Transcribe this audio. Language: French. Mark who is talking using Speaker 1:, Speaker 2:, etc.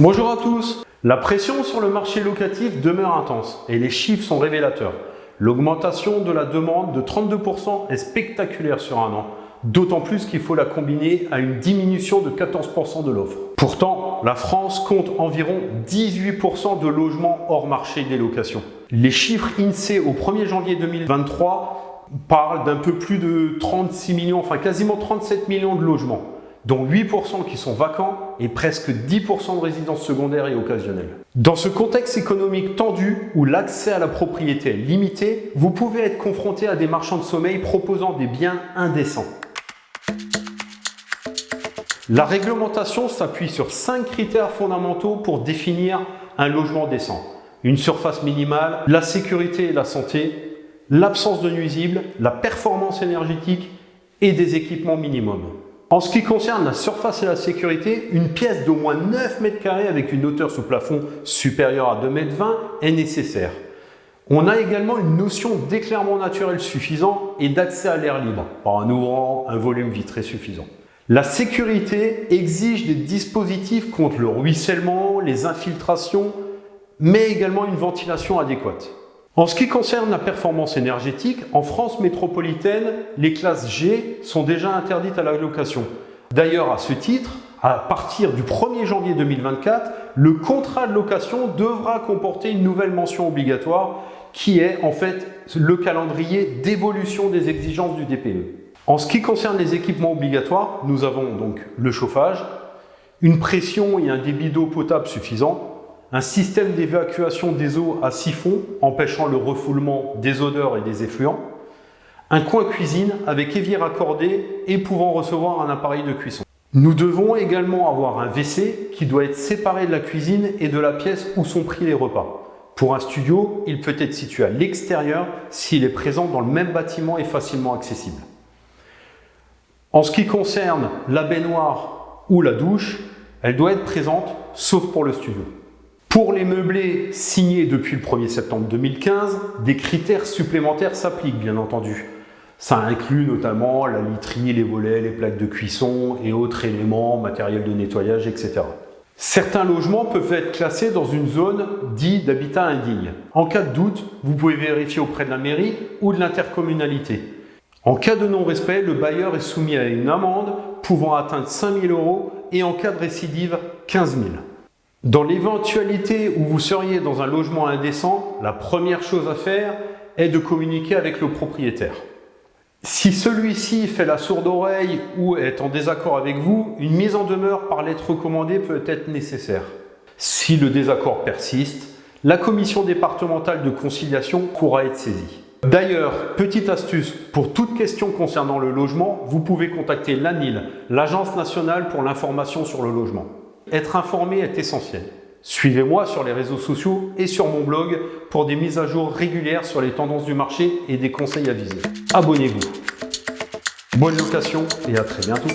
Speaker 1: Bonjour à tous. La pression sur le marché locatif demeure intense et les chiffres sont révélateurs. L'augmentation de la demande de 32% est spectaculaire sur un an, d'autant plus qu'il faut la combiner à une diminution de 14% de l'offre. Pourtant, la France compte environ 18% de logements hors marché des locations. Les chiffres INSEE au 1er janvier 2023 parlent d'un peu plus de 36 millions, enfin quasiment 37 millions de logements, dont 8% qui sont vacants et presque 10% de résidences secondaires et occasionnelles. Dans ce contexte économique tendu où l'accès à la propriété est limité, vous pouvez être confronté à des marchands de sommeil proposant des biens indécents. La réglementation s'appuie sur 5 critères fondamentaux pour définir un logement décent. Une surface minimale, la sécurité et la santé, l'absence de nuisibles, la performance énergétique et des équipements minimums. En ce qui concerne la surface et la sécurité, une pièce d'au moins 9 mètres carrés avec une hauteur sous plafond supérieure à 2,20 mètres est nécessaire. On a également une notion d'éclairement naturel suffisant et d'accès à l'air libre par un ouvrant, un volume vitré suffisant. La sécurité exige des dispositifs contre le ruissellement, les infiltrations, mais également une ventilation adéquate. En ce qui concerne la performance énergétique, en France métropolitaine, les classes G sont déjà interdites à la location. D'ailleurs, à ce titre, à partir du 1er janvier 2024, le contrat de location devra comporter une nouvelle mention obligatoire qui est en fait le calendrier d'évolution des exigences du DPE. En ce qui concerne les équipements obligatoires, nous avons donc le chauffage, une pression et un débit d'eau potable suffisant, un système d'évacuation des eaux à siphon empêchant le refoulement des odeurs et des effluents, un coin cuisine avec évier raccordé et pouvant recevoir un appareil de cuisson. Nous devons également avoir un WC qui doit être séparé de la cuisine et de la pièce où sont pris les repas. Pour un studio, il peut être situé à l'extérieur s'il est présent dans le même bâtiment et facilement accessible. En ce qui concerne la baignoire ou la douche, elle doit être présente sauf pour le studio. Pour les meublés signés depuis le 1er septembre 2015, des critères supplémentaires s'appliquent bien entendu. Ça inclut notamment la literie, les volets, les plaques de cuisson et autres éléments, matériel de nettoyage, etc. Certains logements peuvent être classés dans une zone dite d'habitat indigne. En cas de doute, vous pouvez vérifier auprès de la mairie ou de l'intercommunalité. En cas de non-respect, le bailleur est soumis à une amende pouvant atteindre 5 000 € et en cas de récidive, 15 000 €. Dans l'éventualité où vous seriez dans un logement indécent, la première chose à faire est de communiquer avec le propriétaire. Si celui-ci fait la sourde oreille ou est en désaccord avec vous, une mise en demeure par lettre recommandée peut être nécessaire. Si le désaccord persiste, la commission départementale de conciliation pourra être saisie. D'ailleurs, petite astuce, pour toute question concernant le logement, vous pouvez contacter l'ANIL, l'Agence nationale pour l'information sur le logement. Être informé est essentiel. Suivez-moi sur les réseaux sociaux et sur mon blog pour des mises à jour régulières sur les tendances du marché et des conseils avisés. Abonnez-vous. Bonne location et à très bientôt.